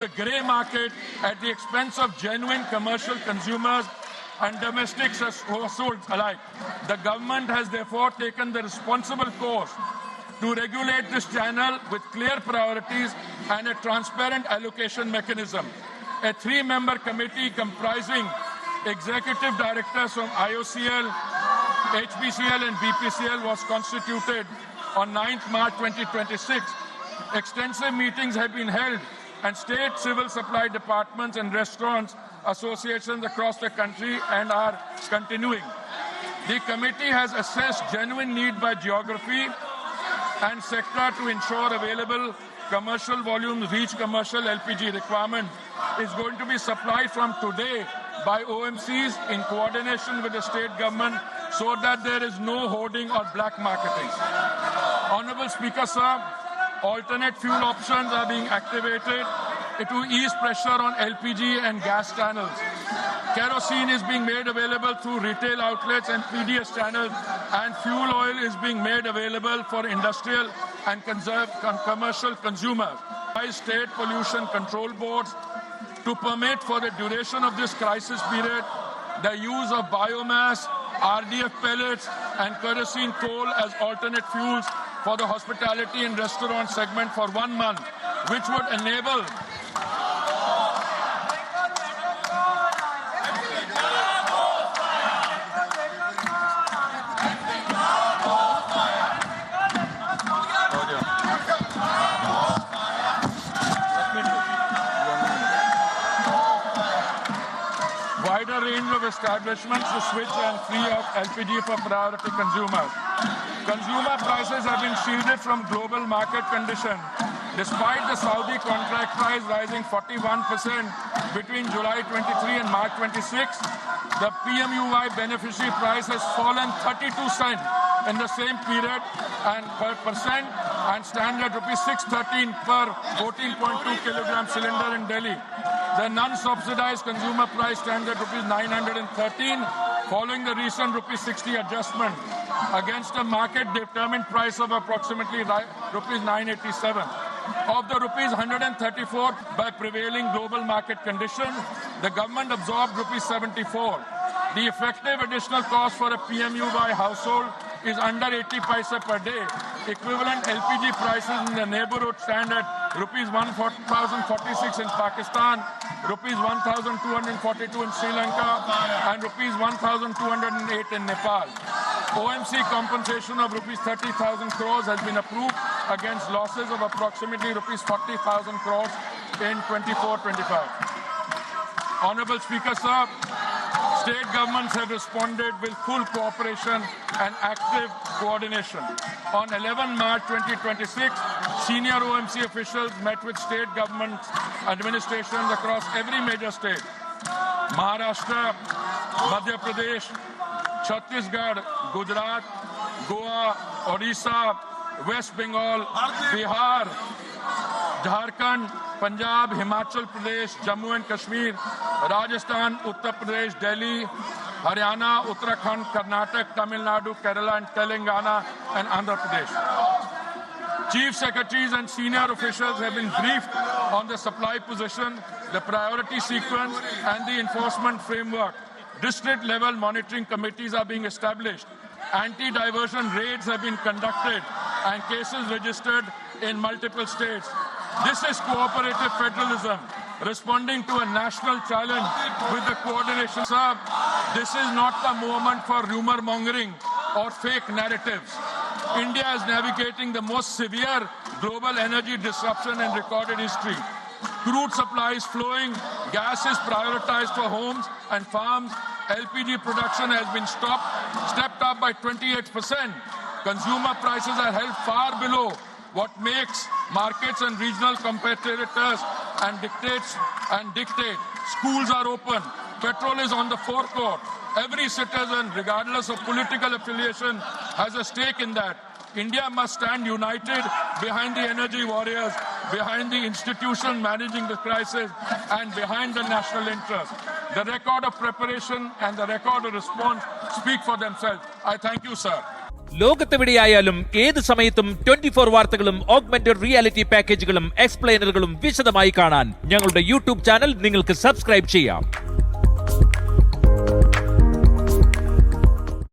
the grey market at the expense of genuine commercial consumers and domestic households alike. The government has therefore taken the responsible course to regulate this channel with clear priorities and a transparent allocation mechanism. A three-member committee comprising executive directors from IOCL, HPCL and BPCL was constituted on 9th March 2026. Extensive meetings have been held and state civil supply departments and restaurants associations across the country and are continuing. The committee has assessed genuine need by geography and sector to ensure available commercial volumes reach commercial LPG requirement is going to be supplied from today by OMCs in coordination with the state government so that there is no hoarding or black marketing. Honorable Speaker, sir, alternate fuel options are being activated to ease pressure on LPG and gas channels. Kerosene is being made available through retail outlets and PDS channels, and fuel oil is being made available for industrial and commercial consumers. By state pollution control boards to permit for the duration of this crisis period the use of biomass, RDF pellets and kerosene coal as alternate fuels for the hospitality and restaurant segment for 1 month, which would enable wider range of establishments to switch and free up LPG for priority consumers. Consumer prices have been shielded from global market conditions. Despite the Saudi contract price rising 41% between July 23 and March 26, the PMUY beneficiary price has fallen 32 cents in the same period and per percent and stands at rupees 613 per 14.2 kilogram cylinder in Delhi. The non-subsidized consumer price stands at rupees 913 following the recent rupees 60 adjustment against a market-determined price of approximately rupees 987. Of the rupees 134 by prevailing global market conditions, the government absorbed rupees 74. The effective additional cost for a PMUY household is under 80 paisa per day. Equivalent LPG prices in the neighborhood stand at rupees 1,046 in Pakistan, rupees 1,242 in Sri Lanka, and rupees 1,208 in Nepal. OMC compensation of rupees 30,000 crores has been approved against losses of approximately rupees 40,000 crores in 24-25. Honorable Speaker, sir, state governments have responded with full cooperation and active coordination. On 11 March 2026, senior OMC officials met with state government administrations across every major state. Maharashtra, Madhya Pradesh, Chhattisgarh, Gujarat, Goa, Odisha, West Bengal, Bihar, Jharkhand, Punjab, Himachal Pradesh, Jammu and Kashmir, Rajasthan, Uttar Pradesh, Delhi, Haryana, Uttarakhand, Karnataka, Tamil Nadu, Kerala and Telangana and Andhra Pradesh. Chief Secretaries and senior officials have been briefed on the supply position, the priority sequence and the enforcement framework. District-level monitoring committees are being established. Anti-diversion raids have been conducted and cases registered in multiple states. This is cooperative federalism, responding to a national challenge with the coordination. Sir, this is not the moment for rumor mongering or fake narratives. India is navigating the most severe global energy disruption in recorded history. Crude supply is flowing, gas is prioritized for homes and farms, LPG production has been stepped up by 28%. Consumer prices are held far below what makes markets and regional competitors and dictate. Schools are open. Petrol is on the forecourt. Every citizen, regardless of political affiliation, has a stake in that. India must stand united behind the energy warriors, behind the institution managing the crisis, and behind the national interest. The record of preparation and the record of response speak for themselves. I thank you, sir. ലോകത്തെവിടെയായാലും ഏത് സമയത്തും 24 വാർത്തകളും augmented reality പാക്കേജുകളും എക്സ്പ്ലെയിനറുകളും വിശദമായി കാണാൻ ഞങ്ങളുടെ YouTube channel നിങ്ങൾക്ക് subscribe ചെയ്യാം.